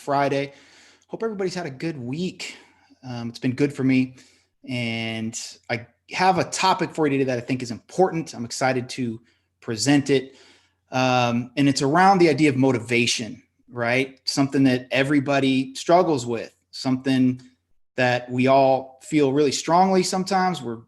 Friday. Hope everybody's had a good week. It's been good for me. And I have a topic for you today that I think is important. I'm excited to present it. And it's around the idea of motivation, right? Something that everybody struggles with, something that we all feel really strongly. Sometimes we're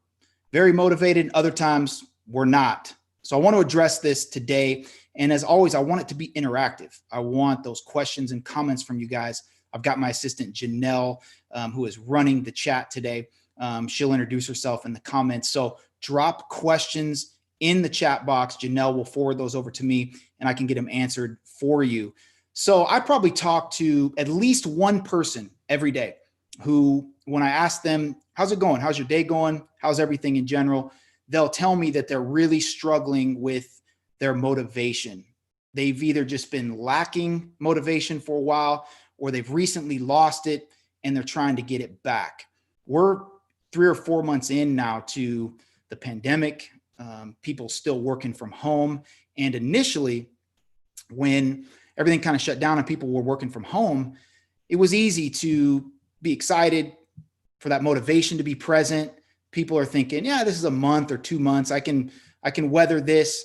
very motivated, other times we're not. So I want to address this today. And as always, I want it to be interactive. I want those questions and comments from you guys. I've got my assistant, Janelle, who is running the chat today. She'll introduce herself in the comments. So drop questions in the chat box. Janelle will forward those over to me and I can get them answered for you. So I probably talk to at least one person every day who, when I ask them, how's it going? How's your day going? How's everything in general? They'll tell me that they're really struggling with their motivation. They've either just been lacking motivation for a while or they've recently lost it and they're trying to get it back. We're 3 or 4 months in now to the pandemic, people still working from home. And initially, when everything kind of shut down and people were working from home, it was easy to be excited for that motivation to be present. People are thinking, yeah, this is a month or 2 months. I can weather this.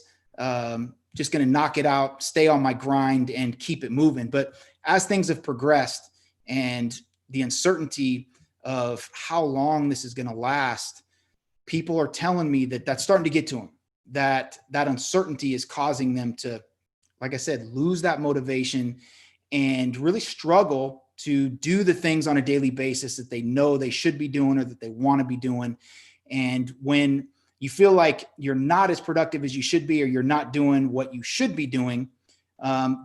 Just going to knock it out, stay on my grind and keep it moving. But as things have progressed and the uncertainty of how long this is going to last, people are telling me that that's starting to get to them, that uncertainty is causing them to, like I said, lose that motivation and really struggle to do the things on a daily basis that they know they should be doing or that they want to be doing. And when you feel like you're not as productive as you should be, or you're not doing what you should be doing,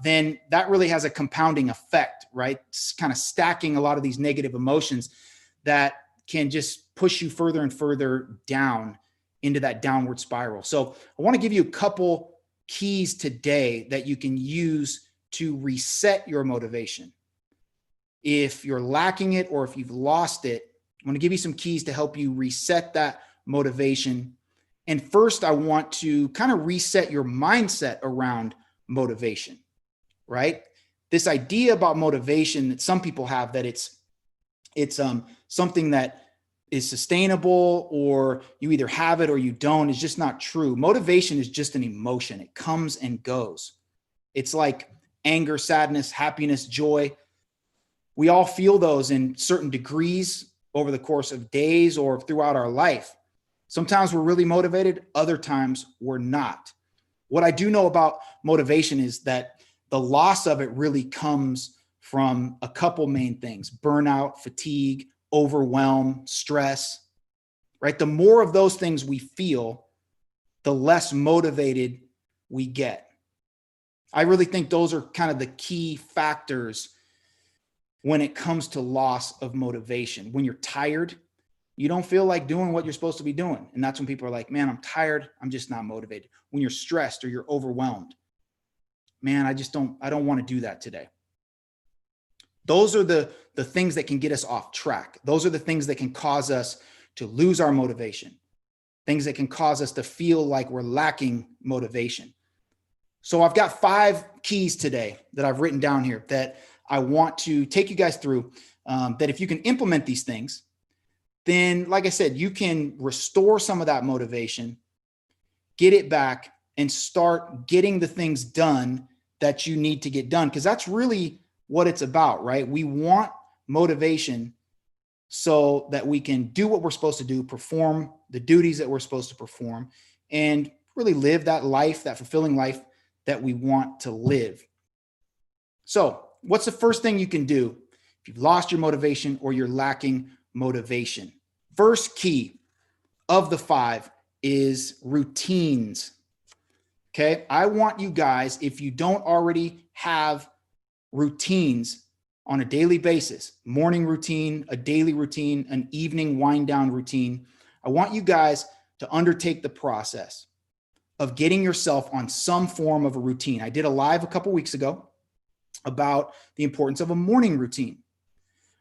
then that really has a compounding effect, right? It's kind of stacking a lot of these negative emotions that can just push you further and further down into that downward spiral. So I want to give you a couple keys today that you can use to reset your motivation. If you're lacking it or if you've lost it, I want to give you some keys to help you reset that motivation. And first, I want to kind of reset your mindset around motivation, right? This idea about motivation that some people have, that it's something that is sustainable or you either have it or you don't, is just not true. Motivation is just an emotion. It comes and goes. It's like anger, sadness, happiness, joy. We all feel those in certain degrees over the course of days or throughout our life. Sometimes we're really motivated, other times we're not. What I do know about motivation is that the loss of it really comes from a couple main things: burnout, fatigue, overwhelm, stress, right? The more of those things we feel, the less motivated we get. I really think those are kind of the key factors when it comes to loss of motivation. When you're tired, you don't feel like doing what you're supposed to be doing. And that's when people are like, man, I'm tired. I'm just not motivated. When you're stressed or you're overwhelmed, man, I don't want to do that today. Those are the things that can get us off track. Those are the things that can cause us to lose our motivation. Things that can cause us to feel like we're lacking motivation. So I've got 5 keys today that I've written down here that I want to take you guys through, that if you can implement these things, then, like I said, you can restore some of that motivation, get it back, and start getting the things done that you need to get done. Because that's really what it's about, right? We want motivation so that we can do what we're supposed to do, perform the duties that we're supposed to perform, and really live that life, that fulfilling life that we want to live. So what's the first thing you can do if you've lost your motivation or you're lacking motivation? First key of the 5 is routines. Okay. I want you guys, if you don't already have routines on a daily basis, morning routine, a daily routine, an evening wind down routine, I want you guys to undertake the process of getting yourself on some form of a routine. I did a live a couple weeks ago about the importance of a morning routine,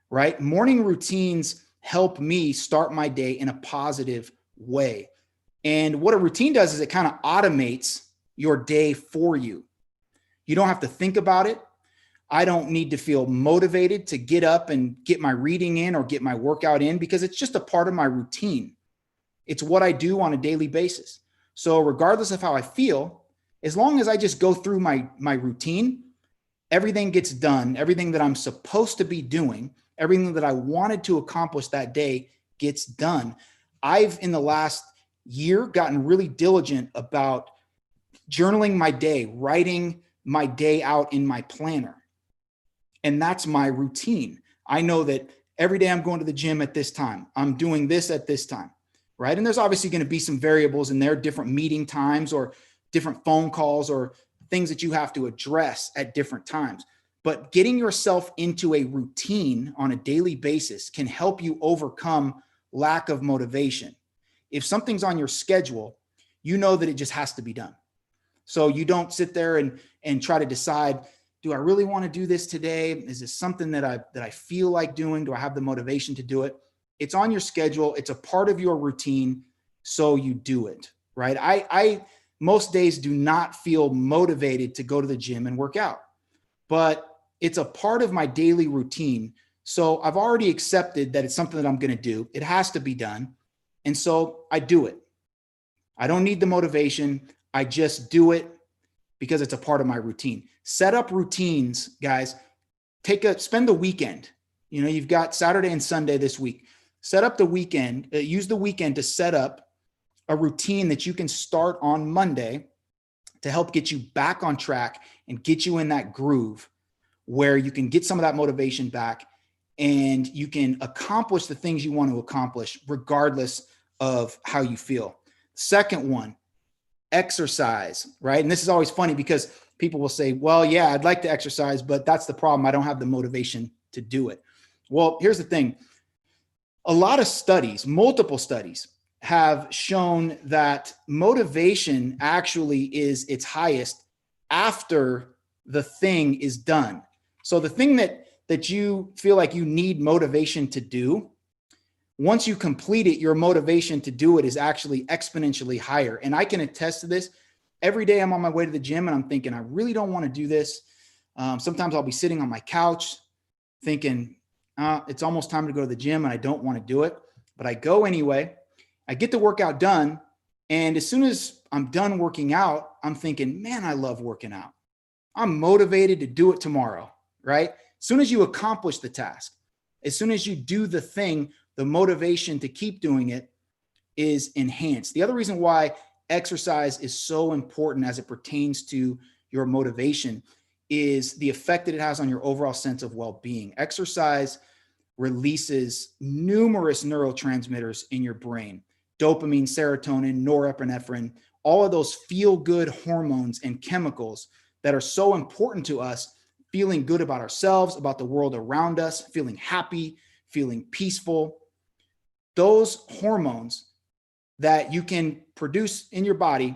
right? Morning routines help me start my day in a positive way. And what a routine does is it kind of automates your day for you. You don't have to think about it. I don't need to feel motivated to get up and get my reading in or get my workout in because it's just a part of my routine. It's what I do on a daily basis. So regardless of how I feel, as long as I just go through my routine, everything gets done, everything that I'm supposed to be doing, everything that I wanted to accomplish that day gets done. I've, in the last year, gotten really diligent about journaling my day, writing my day out in my planner. And that's my routine. I know that every day I'm going to the gym at this time. I'm doing this at this time, right? And there's obviously going to be some variables in there, different meeting times or different phone calls or things that you have to address at different times. But getting yourself into a routine on a daily basis can help you overcome lack of motivation. If something's on your schedule, you know that it just has to be done. So you don't sit there and try to decide, do I really want to do this today? Is this something that I feel like doing? Do I have the motivation to do it? It's on your schedule. It's a part of your routine. So you do it, right? I most days do not feel motivated to go to the gym and work out, but it's a part of my daily routine. So I've already accepted that it's something that I'm going to do. It has to be done. And so I do it. I don't need the motivation. I just do it because it's a part of my routine. Set up routines, guys. Spend the weekend. You know, you've got Saturday and Sunday this week. Set up the weekend, use the weekend to set up a routine that you can start on Monday to help get you back on track and get you in that groove where you can get some of that motivation back and you can accomplish the things you want to accomplish regardless of how you feel. Second one, exercise, right? And this is always funny because people will say, well, yeah, I'd like to exercise, but that's the problem. I don't have the motivation to do it. Well, here's the thing. A lot of studies, multiple studies, have shown that motivation actually is its highest after the thing is done. So the thing that you feel like you need motivation to do, once you complete it, your motivation to do it is actually exponentially higher. And I can attest to this. Every day I'm on my way to the gym and I'm thinking, I really don't want to do this. Sometimes I'll be sitting on my couch thinking, it's almost time to go to the gym and I don't want to do it, but I go anyway. I get the workout done. And as soon as I'm done working out, I'm thinking, man, I love working out. I'm motivated to do it tomorrow, right? As soon as you accomplish the task, as soon as you do the thing, the motivation to keep doing it is enhanced. The other reason why exercise is so important as it pertains to your motivation is the effect that it has on your overall sense of well-being. Exercise releases numerous neurotransmitters in your brain: dopamine, serotonin, norepinephrine, all of those feel-good hormones and chemicals that are so important to us, feeling good about ourselves, about the world around us, feeling happy, feeling peaceful. Those hormones that you can produce in your body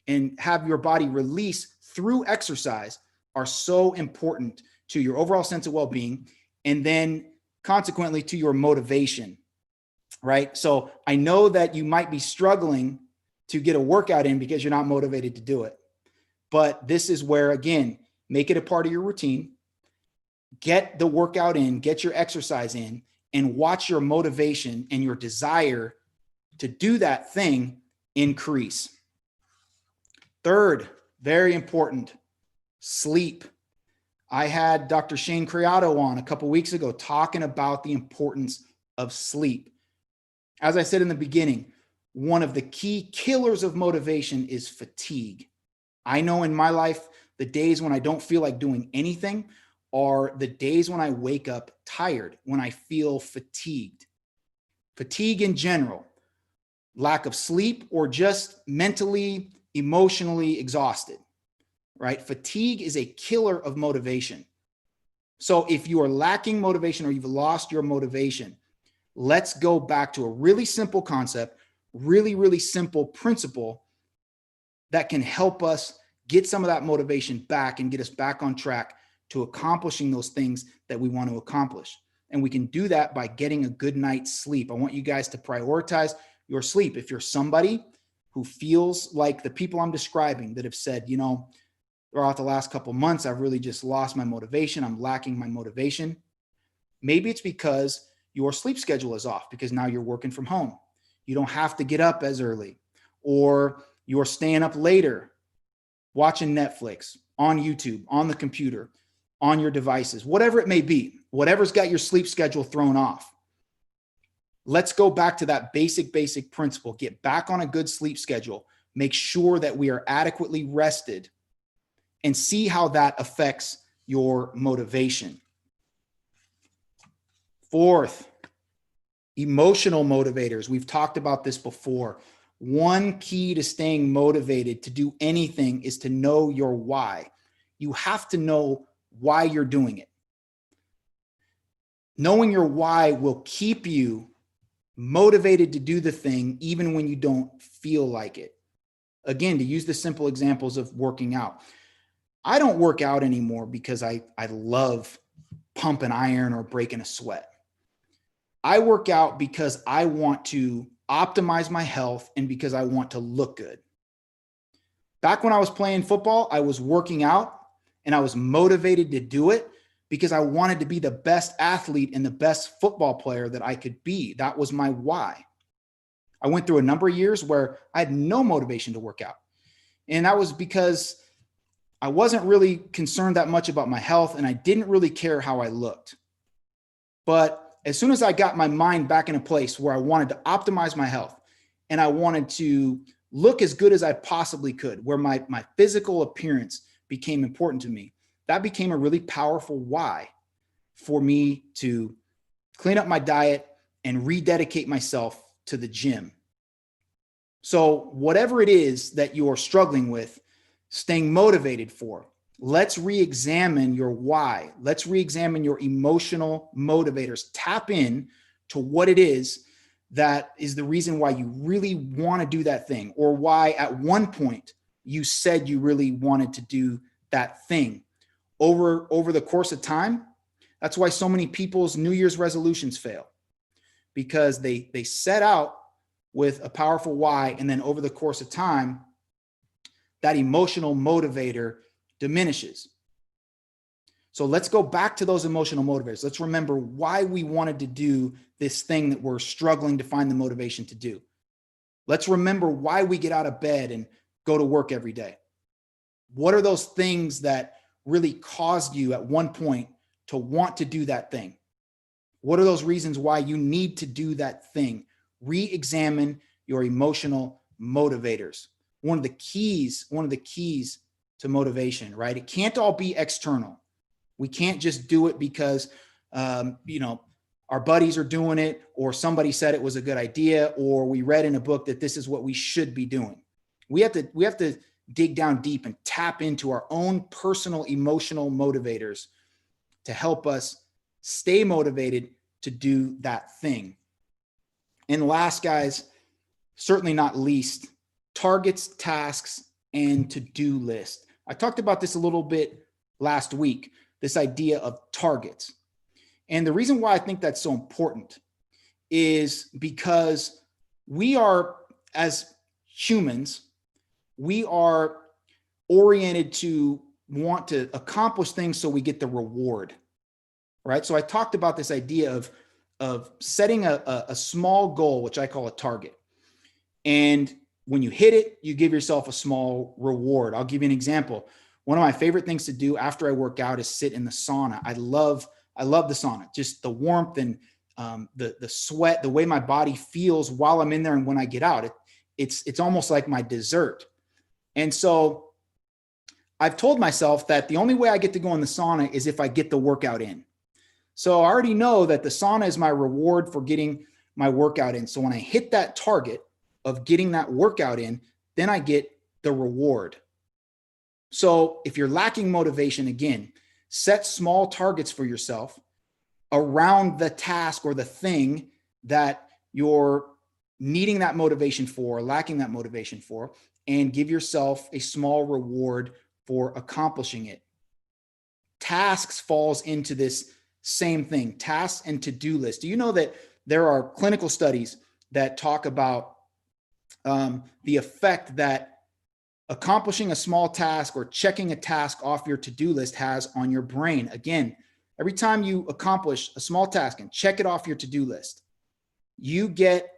and have your body release through exercise are so important to your overall sense of well-being and then consequently to your motivation, right? So I know that you might be struggling to get a workout in because you're not motivated to do it. But this is where, again, make it a part of your routine, get the workout in, get your exercise in, and watch your motivation and your desire to do that thing increase. Third, very important, sleep. I had Dr. Shane Criado on a couple of weeks ago talking about the importance of sleep. As I said in the beginning, one of the key killers of motivation is fatigue. I know in my life, the days when I don't feel like doing anything are the days when I wake up tired, when I feel fatigued. Fatigue in general, lack of sleep, or just mentally, emotionally exhausted, right? Fatigue is a killer of motivation. So if you are lacking motivation or you've lost your motivation, let's go back to a really simple concept, really, really simple principle that can help us get some of that motivation back and get us back on track to accomplishing those things that we want to accomplish. And we can do that by getting a good night's sleep. I want you guys to prioritize your sleep. If you're somebody who feels like the people I'm describing that have said, you know, throughout the last couple months, I've really just lost my motivation. I'm lacking my motivation. Maybe it's because your sleep schedule is off because now you're working from home. You don't have to get up as early, or you're staying up later watching Netflix, on YouTube, on the computer, on your devices, whatever it may be, whatever's got your sleep schedule thrown off. Let's go back to that basic principle. Get back on a good sleep schedule. Make sure that we are adequately rested and see how that affects your motivation. Fourth, emotional motivators. We've talked about this before. One key to staying motivated to do anything is to know your why. You have to know why you're doing it. Knowing your why will keep you motivated to do the thing even when you don't feel like it. Again, to use the simple examples of working out. I don't work out anymore because I love pumping iron or breaking a sweat. I work out because I want to optimize my health and because I want to look good. Back when I was playing football, I was working out and I was motivated to do it because I wanted to be the best athlete and the best football player that I could be. That was my why. I went through a number of years where I had no motivation to work out. And that was because I wasn't really concerned that much about my health and I didn't really care how I looked. But as soon as I got my mind back in a place where I wanted to optimize my health and I wanted to look as good as I possibly could, where my physical appearance became important to me, that became a really powerful why for me to clean up my diet and rededicate myself to the gym. So whatever it is that you're struggling with, staying motivated for, let's re-examine your why. Let's re-examine your emotional motivators. Tap in to what it is that is the reason why you really want to do that thing, or why at one point you said you really wanted to do that thing. Over the course of time, that's why so many people's New Year's resolutions fail, because they set out with a powerful why, and then over the course of time, that emotional motivator diminishes. So let's go back to those emotional motivators. Let's remember why we wanted to do this thing that we're struggling to find the motivation to do. Let's remember why we get out of bed and go to work every day. What are those things that really caused you at one point to want to do that thing? What are those reasons why you need to do that thing? Re-examine your emotional motivators. One of the keys to motivation, right? It can't all be external. We can't just do it because, our buddies are doing it, or somebody said it was a good idea, or we read in a book that this is what we should be doing. We have to dig down deep and tap into our own personal emotional motivators to help us stay motivated to do that thing. And last, guys, certainly not least, targets, tasks, and to-do list. I talked about this a little bit last week, this idea of targets. And the reason why I think that's so important is because we are, as humans, we are oriented to want to accomplish things so we get the reward, right? So I talked about this idea of setting a small goal, which I call a target. And when you hit it, you give yourself a small reward. I'll give you an example. One of my favorite things to do after I work out is sit in the sauna. I love the sauna, just the warmth and the sweat, the way my body feels while I'm in there and when I get out. It's almost like my dessert. And so I've told myself that the only way I get to go in the sauna is if I get the workout in. So I already know that the sauna is my reward for getting my workout in. So when I hit that target of getting that workout in, then I get the reward. So if you're lacking motivation, again, set small targets for yourself around the task or the thing that you're needing that motivation for, lacking that motivation for, and give yourself a small reward for accomplishing it. Tasks falls into this same thing, tasks and to-do list. Do you know that there are clinical studies that talk about the effect that accomplishing a small task or checking a task off your to-do list has on your brain. Again, every time you accomplish a small task and check it off your to-do list, you get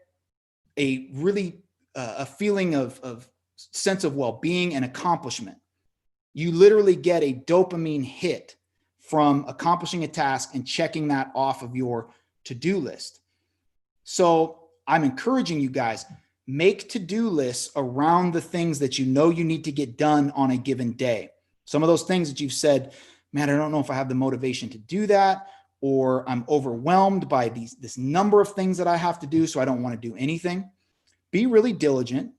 a really a feeling of sense of well-being and accomplishment. You literally get a dopamine hit from accomplishing a task and checking that off of your to-do list. So I'm encouraging you guys, make to-do lists around the things that you know you need to get done on a given day. Some of those things that you've said, man, I don't know if I have the motivation to do that, or I'm overwhelmed by this number of things that I have to do, so I don't want to do anything. Be really diligent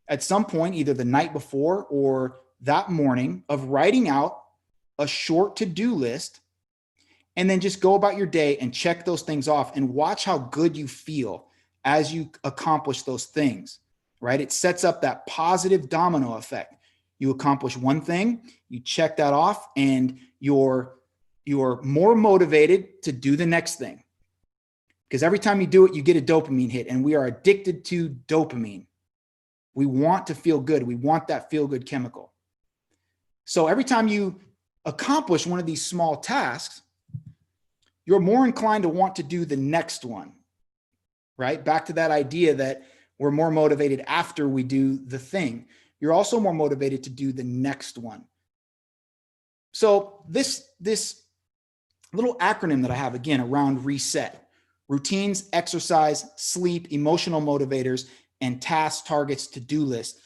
at some point, either the night before or that morning, of writing out a short to-do list, and then just go about your day and check those things off and watch how good you feel as you accomplish those things, right? It sets up that positive domino effect. You accomplish one thing, you check that off, and you're more motivated to do the next thing. Because every time you do it, you get a dopamine hit, and we are addicted to dopamine. We want to feel good. We want that feel-good chemical. So every time you accomplish one of these small tasks, you're more inclined to want to do the next one, right? Back to that idea that we're more motivated after we do the thing. You're also more motivated to do the next one. So this little acronym that I have, again, around reset: routines, exercise, sleep, emotional motivators, and task, targets, to-do list,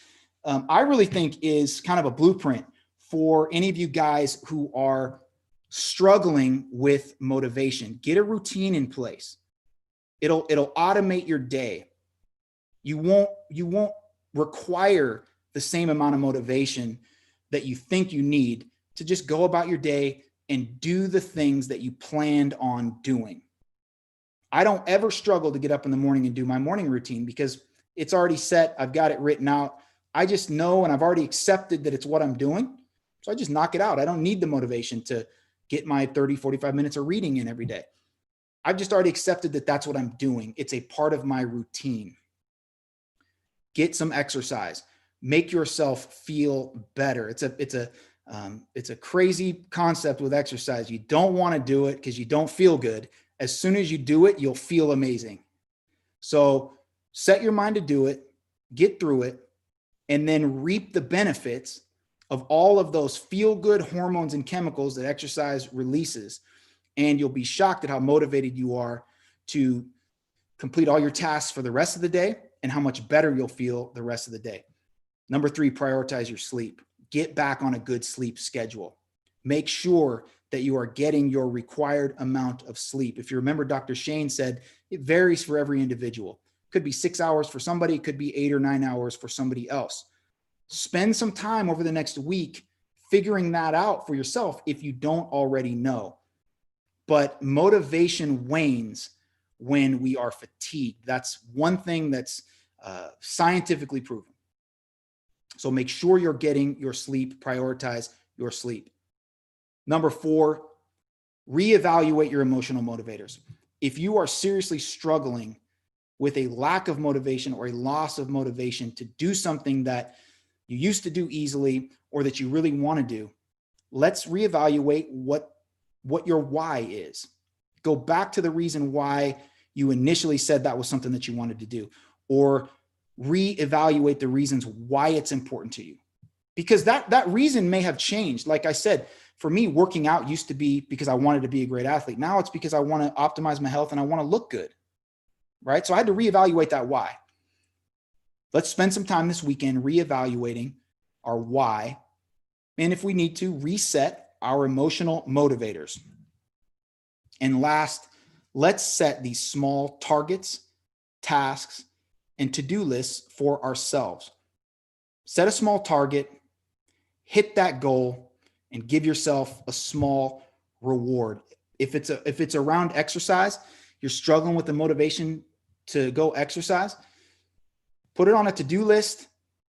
I really think is kind of a blueprint for any of you guys who are struggling with motivation. Get a routine in place. It'll automate your day. You won't require the same amount of motivation that you think you need to just go about your day and do the things that you planned on doing. I don't ever struggle to get up in the morning and do my morning routine because it's already set. I've got it written out. I just know, and I've already accepted that it's what I'm doing. So I just knock it out. I don't need the motivation to get my 30, 45 minutes of reading in every day. I've just already accepted that that's what I'm doing. It's a part of my routine. Get some exercise. Make yourself feel better. It's a crazy concept with exercise. You don't want to do it because you don't feel good. As soon as you do it, you'll feel amazing. So set your mind to do it, get through it, and then reap the benefits of all of those feel-good hormones and chemicals that exercise releases. And you'll be shocked at how motivated you are to complete all your tasks for the rest of the day and how much better you'll feel the rest of the day. Number 3, prioritize your sleep. Get back on a good sleep schedule. Make sure that you are getting your required amount of sleep. If you remember, Dr. Shane said it varies for every individual. It could be 6 hours for somebody. It could be 8 or 9 hours for somebody else. Spend some time over the next week figuring that out for yourself if you don't already know. But motivation wanes when we are fatigued. That's one thing that's scientifically proven. So make sure you're getting your sleep. Prioritize your sleep. Number 4, reevaluate your emotional motivators. If you are seriously struggling with a lack of motivation or a loss of motivation to do something that you used to do easily or that you really want to do, let's reevaluate what your why is. Go back to the reason why you initially said that was something that you wanted to do, or reevaluate the reasons why it's important to you. Because that reason may have changed. Like I said, for me, working out used to be because I wanted to be a great athlete. Now it's because I want to optimize my health and I want to look good, right? So I had to reevaluate that why. Let's spend some time this weekend reevaluating our why. And if we need to, reset our emotional motivators. And last, let's set these small targets, tasks, and to-do lists for ourselves. Set a small target, hit that goal, and give yourself a small reward. If it's around exercise, you're struggling with the motivation to go exercise, put it on a to-do list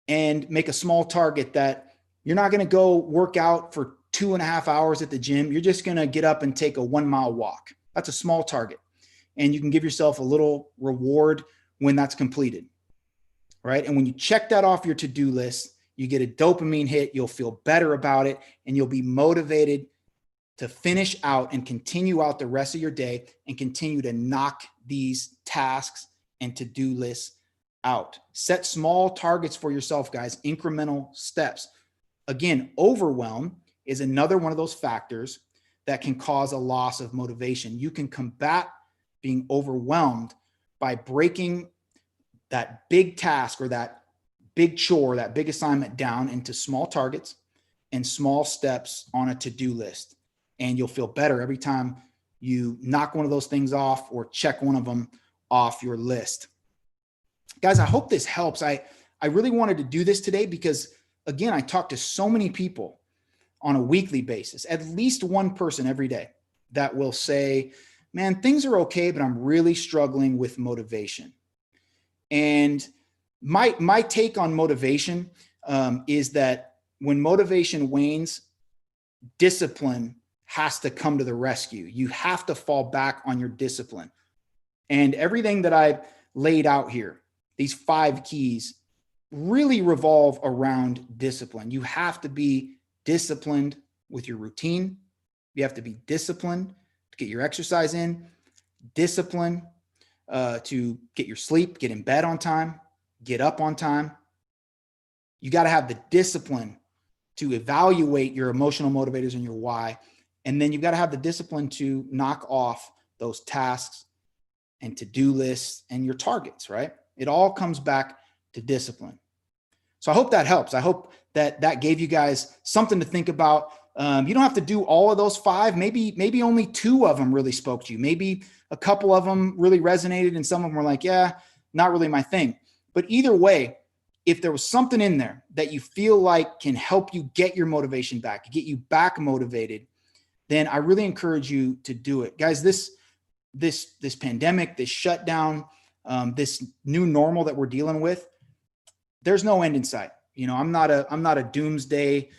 and make a small target that you're not going to go work out for 2.5 hours at the gym. You're just going to get up and take a 1-mile walk. That's a small target. And you can give yourself a little reward when that's completed, right? And when you check that off your to-do list, You get a dopamine hit, you'll feel better about it, and you'll be motivated to finish out and continue out the rest of your day and continue to knock these tasks and to-do lists out. Set small targets for yourself, guys, incremental steps. Again, overwhelm is another one of those factors that can cause a loss of motivation. You can combat being overwhelmed by breaking that big task or that big chore, that big assignment down into small targets and small steps on a to-do list. And you'll feel better every time you knock one of those things off or check one of them off your list. Guys, I hope this helps. I really wanted to do this today because, again, I talk to so many people on a weekly basis, at least one person every day that will say, man, things are okay, but I'm really struggling with motivation. And my take on motivation is that when motivation wanes, discipline has to come to the rescue. You have to fall back on your discipline. And everything that I laid out here, these 5 keys, really revolve around discipline. You have to be disciplined with your routine. You have to be disciplined to get your exercise in, discipline to get your sleep, get in bed on time, get up on time. You got to have the discipline to evaluate your emotional motivators and your why. And then you've got to have the discipline to knock off those tasks and to-do lists and your targets, right? It all comes back to discipline. So I hope that helps. I hope that gave you guys something to think about. You don't have to do all of those 5. Maybe only 2 of them really spoke to you. Maybe a couple of them really resonated and some of them were like, yeah, not really my thing. But either way, if there was something in there that you feel like can help you get your motivation back, get you back motivated, then I really encourage you to do it. Guys, this pandemic, this shutdown, this new normal that we're dealing with, there's no end in sight. You know, I'm not a doomsday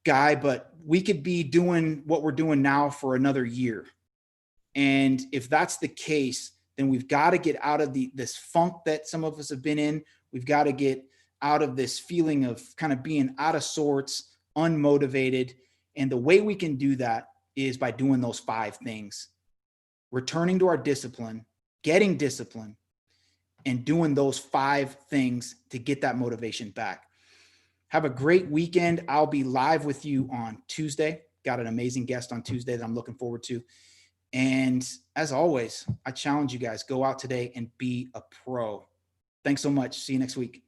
guy, but we could be doing what we're doing now for another year. And if that's the case, then we've got to get out of this funk that some of us have been in. We've got to get out of this feeling of kind of being out of sorts, unmotivated. And the way we can do that is by doing those 5 things: returning to our discipline, getting discipline, and doing those 5 things to get that motivation back. Have a great weekend. I'll be live with you on Tuesday. Got an amazing guest on Tuesday that I'm looking forward to. And as always, I challenge you guys, go out today and be a pro. Thanks so much. See you next week.